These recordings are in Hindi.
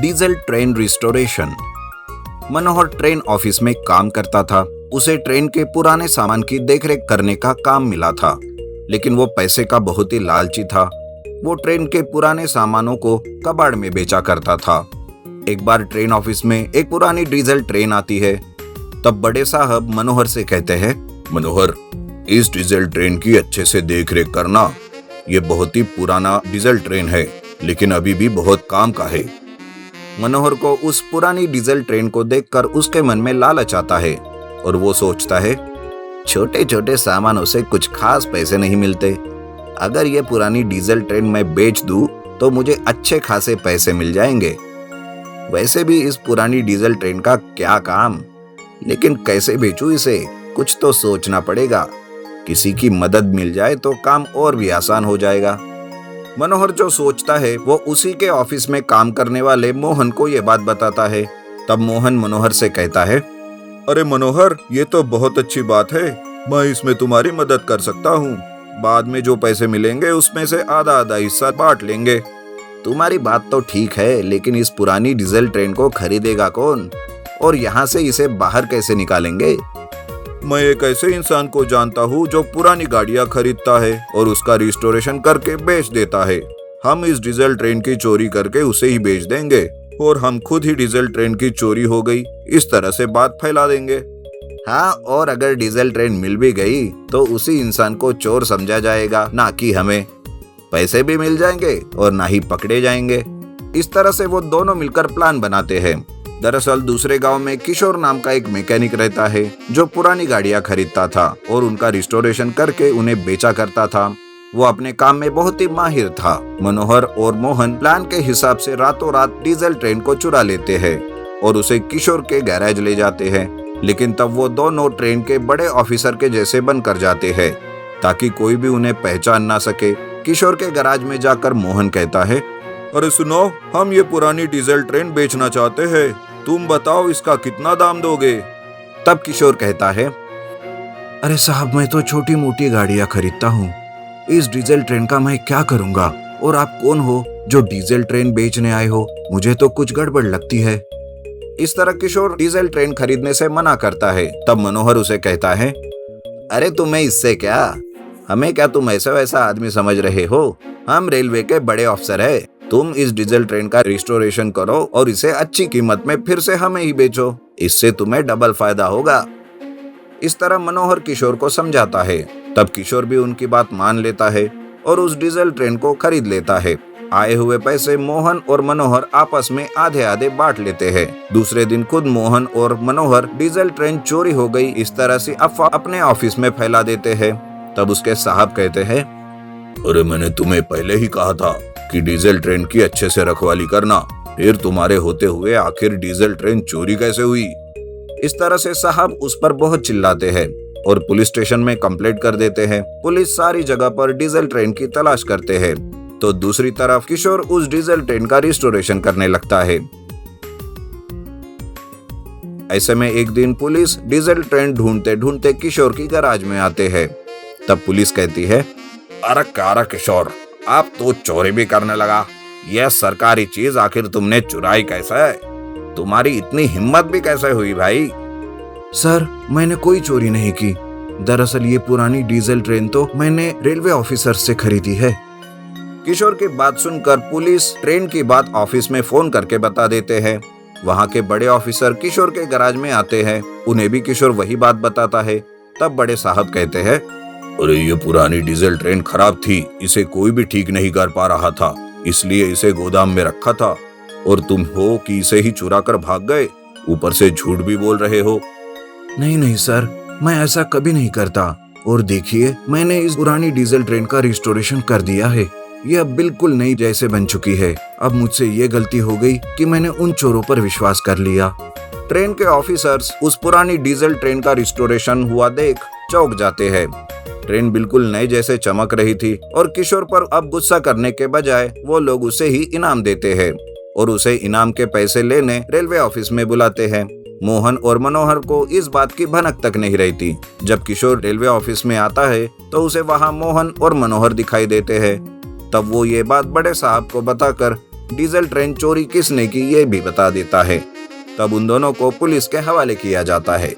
Diesel train restoration. Manohar train office में काम करता था। उसे ट्रेन के पुराने सामान की देखरेख करने का काम मिला था, लेकिन वो पैसे का बहुत ही लालची था। वो ट्रेन के पुराने सामानों को कबाड़ में बेचा करता था। एक बार ट्रेन ऑफिस में एक पुरानी डीजल ट्रेन आती है। तब बड़े साहब मनोहर से कहते हैं, मनोहर, इस डीजल ट्रेन की अच्छे से देखरेख करना। ये बहुत ही पुराना डीजल ट्रेन है, लेकिन अभी भी बहुत काम का है। मनोहर को उस पुरानी डीजल ट्रेन को देखकर उसके मन में लालच आता है और वो सोचता है, छोटे छोटे सामानों से कुछ खास पैसे नहीं मिलते। अगर ये पुरानी डीजल ट्रेन मैं बेच दूं तो मुझे अच्छे खासे पैसे मिल जाएंगे। वैसे भी इस पुरानी डीजल ट्रेन का क्या काम, लेकिन कैसे बेचूं इसे, कुछ तो सोचना पड़ेगा। किसी की मदद मिल जाए तो काम और भी आसान हो जाएगा। मनोहर जो सोचता है वो उसी के ऑफिस में काम करने वाले मोहन को ये बात बताता है। तब मोहन मनोहर से कहता है, अरे मनोहर, ये तो बहुत अच्छी बात है। मैं इसमें तुम्हारी मदद कर सकता हूँ। बाद में जो पैसे मिलेंगे उसमें से आधा आधा हिस्सा बांट लेंगे। तुम्हारी बात तो ठीक है, लेकिन इस पुरानी डीजल ट्रेन को खरीदेगा कौन, और यहाँ से इसे बाहर कैसे निकालेंगे? मैं एक ऐसे इंसान को जानता हूँ जो पुरानी गाड़ियाँ खरीदता है और उसका रिस्टोरेशन करके बेच देता है। हम इस डीजल ट्रेन की चोरी करके उसे ही बेच देंगे और हम खुद ही डीजल ट्रेन की चोरी हो गई, इस तरह से बात फैला देंगे। हाँ, और अगर डीजल ट्रेन मिल भी गई तो उसी इंसान को चोर समझा जाएगा, ना कि हमें। पैसे भी मिल जाएंगे और ना ही पकड़े जाएंगे। इस तरह से वो दोनों मिलकर प्लान बनाते हैं। दरअसल दूसरे गांव में किशोर नाम का एक मैकेनिक रहता है जो पुरानी गाड़ियां खरीदता था और उनका रिस्टोरेशन करके उन्हें बेचा करता था। वो अपने काम में बहुत ही माहिर था। मनोहर और मोहन प्लान के हिसाब से रातों रात डीजल ट्रेन को चुरा लेते हैं और उसे किशोर के गैराज ले जाते हैं। लेकिन तब वो दोनों ट्रेन के बड़े ऑफिसर के जैसे बनकर जाते हैं ताकि कोई भी उन्हें पहचान ना सके। किशोर के गैराज में जाकर मोहन कहता है, अरे सुनो, हम ये पुरानी डीजल ट्रेन बेचना चाहते हैं। तुम बताओ इसका कितना दाम दोगे? तब किशोर कहता है, अरे साहब, मैं तो छोटी मोटी गाड़ियां खरीदता हूँ। इस डीजल ट्रेन का मैं क्या करूँगा? और आप कौन हो जो डीजल ट्रेन बेचने आए हो? मुझे तो कुछ गड़बड़ लगती है। इस तरह किशोर डीजल ट्रेन खरीदने से मना करता है। तब मनोहर उसे कहता है, अरे तुम्हें इससे क्या? हमें क्या तुम ऐसा वैसा आदमी समझ रहे हो? हम रेलवे के बड़े अफसर है। तुम इस डीजल ट्रेन का रिस्टोरेशन करो और इसे अच्छी कीमत में फिर से हमें ही बेचो। इससे तुम्हें डबल फायदा होगा। इस तरह मनोहर किशोर को समझाता है। तब किशोर भी उनकी बात मान लेता है और उस डीजल ट्रेन को खरीद लेता है। आए हुए पैसे मोहन और मनोहर आपस में आधे आधे बांट लेते हैं। दूसरे दिन खुद मोहन और मनोहर डीजल ट्रेन चोरी हो गई इस तरह से अफवाह अपने ऑफिस में फैला देते हैं। तब उसके साहब कहते हैं, अरे मैंने तुम्हें पहले ही कहा था कि डीजल ट्रेन की अच्छे से रखवाली करना। फिर तुम्हारे होते हुए आखिर डीजल ट्रेन चोरी कैसे हुई? इस तरह से साहब उस पर बहुत चिल्लाते हैं और पुलिस स्टेशन में कंप्लेंट कर देते हैं। पुलिस सारी जगह पर डीजल ट्रेन की तलाश करते हैं। तो दूसरी तरफ किशोर उस डीजल ट्रेन का रिस्टोरेशन करने लगता है। ऐसे में एक दिन पुलिस डीजल ट्रेन ढूंढते ढूंढते किशोर की गैराज में आते हैं। तब पुलिस कहती है, अरे कारा किशोर, आप तो चोरी भी करने लगा। यह सरकारी चीज आखिर तुमने चुराई कैसे? तुम्हारी इतनी हिम्मत भी कैसे हुई भाई? सर, मैंने कोई चोरी नहीं की। दरअसल ये पुरानी डीजल ट्रेन तो मैंने रेलवे ऑफिसर से खरीदी है। किशोर की बात सुनकर पुलिस ट्रेन की बात ऑफिस में फोन करके बता देते हैं। वहाँ के बड़े ऑफिसर किशोर के गैराज में आते हैं। उन्हें भी किशोर वही बात बताता है। तब बड़े साहब कहते हैं, अरे ये पुरानी डीजल ट्रेन खराब थी, इसे कोई भी ठीक नहीं कर पा रहा था, इसलिए इसे गोदाम में रखा था। और तुम हो कि इसे ही चुरा कर भाग गए, ऊपर से झूठ भी बोल रहे हो। नहीं नहीं सर, मैं ऐसा कभी नहीं करता। और देखिए, मैंने इस पुरानी डीजल ट्रेन का रिस्टोरेशन कर दिया है। यह बिल्कुल नई जैसे बन चुकी है। अब मुझसे ये गलती हो गई कि मैंने उन चोरों पर विश्वास कर लिया। ट्रेन के ऑफिसर्स उस पुरानी डीजल ट्रेन का रिस्टोरेशन हुआ देख चौंक जाते हैं। ट्रेन बिल्कुल नए जैसे चमक रही थी और किशोर पर अब गुस्सा करने के बजाय वो लोग उसे ही इनाम देते हैं और उसे इनाम के पैसे लेने रेलवे ऑफिस में बुलाते हैं। मोहन और मनोहर को इस बात की भनक तक नहीं रहती। जब किशोर रेलवे ऑफिस में आता है तो उसे वहां मोहन और मनोहर दिखाई देते हैं। तब वो ये बात बड़े साहब को बताकर डीजल ट्रेन चोरी किसने की ये भी बता देता है। तब उन दोनों को पुलिस के हवाले किया जाता है।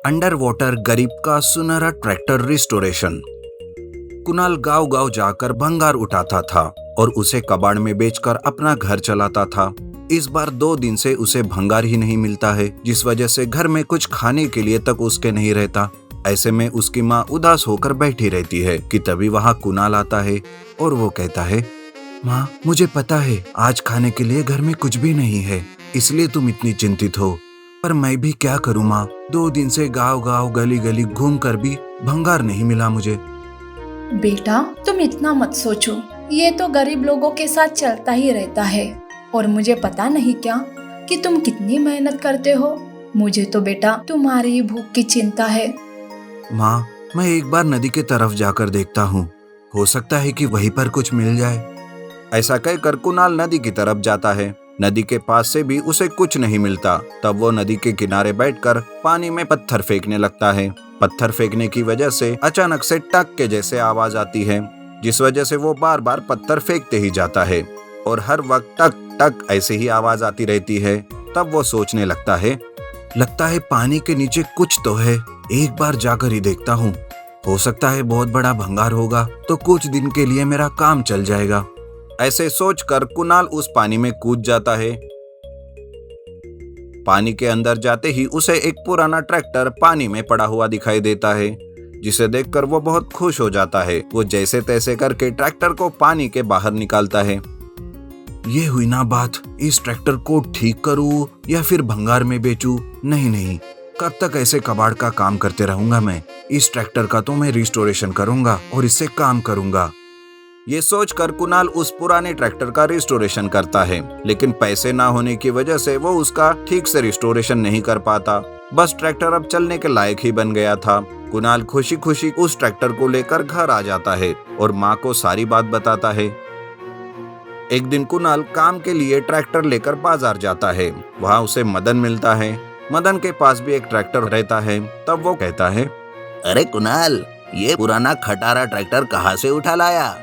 अंडर वाटर गरीब का सुनहरा ट्रैक्टर रिस्टोरेशन। कुणाल गांव गांव जाकर भंगार उठाता था और उसे कबाड़ में बेचकर अपना घर चलाता था। इस बार 2 दिन से उसे भंगार ही नहीं मिलता है, जिस वजह से घर में कुछ खाने के लिए तक उसके नहीं रहता। ऐसे में उसकी माँ उदास होकर बैठी रहती है कि तभी वहाँ कुणाल आता है और वो कहता है, माँ मुझे पता है आज खाने के लिए घर में कुछ भी नहीं है, इसलिए तुम इतनी चिंतित हो, पर मैं भी क्या करूँ माँ, 2 दिन से गांव गांव गली गली घूम कर भी भंगार नहीं मिला मुझे। बेटा तुम इतना मत सोचो, ये तो गरीब लोगों के साथ चलता ही रहता है। और मुझे पता नहीं क्या कि तुम कितनी मेहनत करते हो। मुझे तो बेटा तुम्हारी भूख की चिंता है। माँ मैं एक बार नदी के तरफ जाकर देखता हूँ, हो सकता है कि वहीं पर कुछ मिल जाए। ऐसा कहकर कुणाल नदी की तरफ जाता है। नदी के पास से भी उसे कुछ नहीं मिलता। तब वो नदी के किनारे बैठकर पानी में पत्थर फेंकने लगता है। पत्थर फेंकने की वजह से अचानक से टक के जैसे आवाज आती है, जिस वजह से वो बार बार पत्थर फेंकते ही जाता है और हर वक्त टक टक ऐसे ही आवाज आती रहती है। तब वो सोचने लगता है पानी के नीचे कुछ तो है, एक बार जाकर ही देखता हूँ, हो सकता है बहुत बड़ा भंगार होगा तो कुछ दिन के लिए मेरा काम चल जाएगा। ऐसे सोचकर कुणाल उस पानी में कूद जाता है। पानी के अंदर जाते ही उसे एक पुराना ट्रैक्टर पानी में पड़ा हुआ दिखाई देता है, जिसे देखकर वो बहुत खुश हो जाता है। वो जैसे तैसे करके ट्रैक्टर को पानी के बाहर निकालता है। ये हुई ना बात, इस ट्रैक्टर को ठीक करूं या फिर भंगार में बेचूं? नहीं, कब तक ऐसे कबाड़ का काम करते रहूंगा मैं। इस ट्रैक्टर का तो मैं रिस्टोरेशन करूंगा और इससे काम करूंगा। ये सोचकर कुणाल उस पुराने ट्रैक्टर का रिस्टोरेशन करता है, लेकिन पैसे ना होने की वजह से वो उसका ठीक से रिस्टोरेशन नहीं कर पाता। बस ट्रैक्टर अब चलने के लायक ही बन गया था। कुणाल खुशी खुशी उस ट्रैक्टर को लेकर घर आ जाता है और माँ को सारी बात बताता है। एक दिन कुणाल काम के लिए ट्रैक्टर लेकर बाजार जाता है। वहाँ उसे मदन मिलता है। मदन के पास भी एक ट्रैक्टर रहता है। तब वो कहता है, अरे कुणाल, ये पुराना खटारा ट्रैक्टर कहाँ से उठा लाया?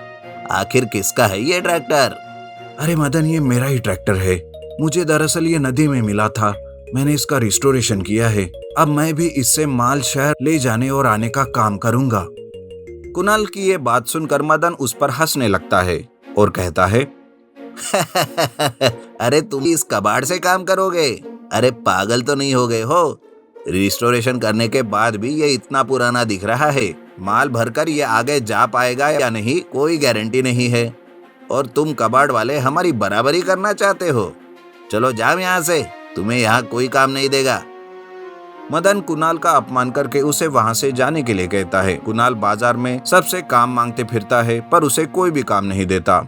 आखिर किसका है ये ट्रैक्टर? अरे मदन ये मेरा ही ट्रैक्टर है, मुझे दरअसल ये नदी में मिला था, मैंने इसका रिस्टोरेशन किया है। अब मैं भी इससे माल शहर ले जाने और आने का काम करूंगा। कुणाल की ये बात सुनकर मदन उस पर हंसने लगता है और कहता है, अरे तुम इस कबाड़ से काम करोगे? अरे पागल तो नहीं हो गए हो? रिस्टोरेशन करने के बाद भी ये इतना पुराना दिख रहा है। माल भरकर ये आगे जा पाएगा या नहीं कोई गारंटी नहीं है, और तुम कबाड़ वाले हमारी बराबरी करना चाहते हो? चलो जाओ यहाँ से, तुम्हें यहाँ कोई काम नहीं देगा। मदन कुणाल का अपमान करके उसे वहाँ से जाने के लिए कहता है। कुणाल बाजार में सबसे काम मांगते फिरता है, पर उसे कोई भी काम नहीं देता।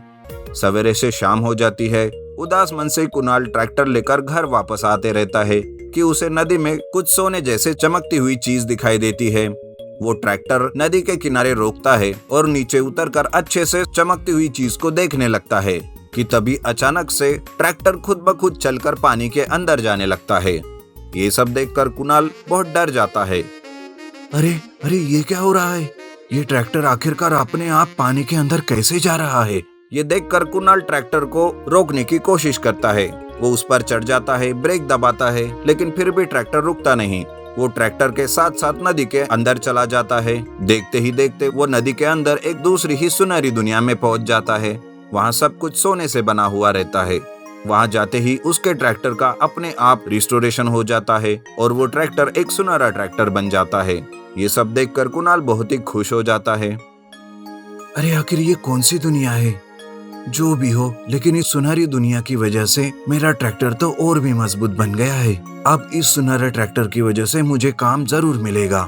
सवेरे से शाम हो जाती है। उदास मन से कुणाल ट्रैक्टर लेकर घर वापस आते रहता है कि उसे नदी में कुछ सोने जैसे चमकती हुई चीज दिखाई देती है। वो ट्रैक्टर नदी के किनारे रोकता है और नीचे उतरकर अच्छे से चमकती हुई चीज को देखने लगता है कि तभी अचानक से ट्रैक्टर खुद ब खुद चलकर पानी के अंदर जाने लगता है। ये सब देखकर कुणाल बहुत डर जाता है। अरे ये क्या हो रहा है? ये ट्रैक्टर आखिरकार अपने आप पानी के अंदर कैसे जा रहा है? ये देखकर कुणाल ट्रैक्टर को रोकने की कोशिश करता है। वो उस पर चढ़ जाता है, ब्रेक दबाता है, लेकिन फिर भी ट्रैक्टर रुकता नहीं। वो ट्रैक्टर के साथ साथ नदी के अंदर चला जाता है। देखते ही देखते वो नदी के अंदर एक दूसरी ही सुनहरी दुनिया में पहुंच जाता है। वहाँ सब कुछ सोने से बना हुआ रहता है। वहाँ जाते ही उसके ट्रैक्टर का अपने आप रिस्टोरेशन हो जाता है और वो ट्रैक्टर एक सुनहरा ट्रैक्टर बन जाता है। ये सब देखकर कुणाल बहुत ही खुश हो जाता है। अरे आखिर ये कौन सी दुनिया है? जो भी हो, लेकिन इस सुनहरी दुनिया की वजह से मेरा ट्रैक्टर तो और भी मजबूत बन गया है। अब इस सुनहरे ट्रैक्टर की वजह से मुझे काम जरूर मिलेगा।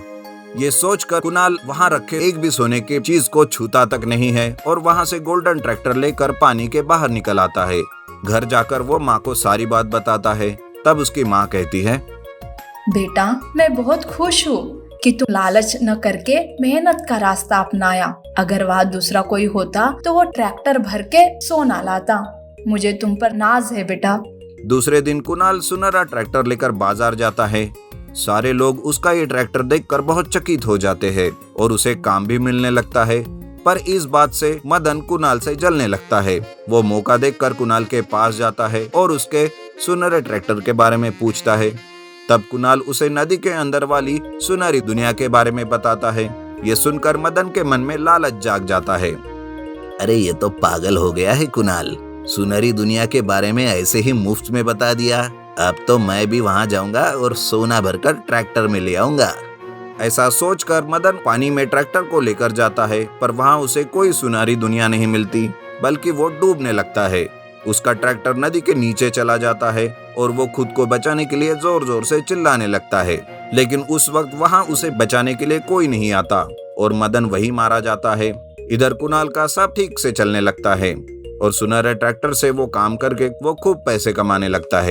ये सोचकर कुणाल वहाँ रखे एक भी सोने की चीज को छूता तक नहीं है और वहाँ से गोल्डन ट्रैक्टर लेकर पानी के बाहर निकल आता है। घर जाकर वो माँ को सारी बात बताता है। तब उसकी माँ कहती है, बेटा मैं बहुत खुश हूँ कि तुम लालच न करके मेहनत का रास्ता अपनाया। अगर वहाँ दूसरा कोई होता तो वो ट्रैक्टर भर के सोना लाता। मुझे तुम पर नाज है बेटा। दूसरे दिन कुणाल सुनहरा ट्रैक्टर लेकर बाजार जाता है। सारे लोग उसका ये ट्रैक्टर देखकर बहुत चकित हो जाते हैं और उसे काम भी मिलने लगता है। पर इस बात से मदन कुणाल से जलने लगता है। वो मौका देखकर कुणाल के पास जाता है और उसके सुनहरे ट्रैक्टर के बारे में पूछता है। तब कुणाल उसे नदी के अंदर वाली सुनहरी दुनिया के बारे में बताता है। ये सुनकर मदन के मन में लालच जाग जाता है। अरे ये तो पागल हो गया है कुणाल, सुनहरी दुनिया के बारे में ऐसे ही मुफ्त में बता दिया। अब तो मैं भी वहां जाऊंगा और सोना भरकर ट्रैक्टर में ले आऊंगा। ऐसा सोचकर मदन पानी में ट्रैक्टर को लेकर जाता है, पर वहां उसे कोई सुनहरी दुनिया नहीं मिलती, बल्कि वो डूबने लगता है। उसका ट्रैक्टर नदी के नीचे चला जाता है और वो खुद को बचाने के लिए जोर जोर से चिल्लाने लगता है, लेकिन उस वक्त वहां उसे बचाने के लिए कोई नहीं आता और मदन वही मारा जाता है। इधर कुणाल का सब ठीक से चलने लगता है और सुनहरे ट्रैक्टर से वो काम करके वो खूब पैसे कमाने लगता है।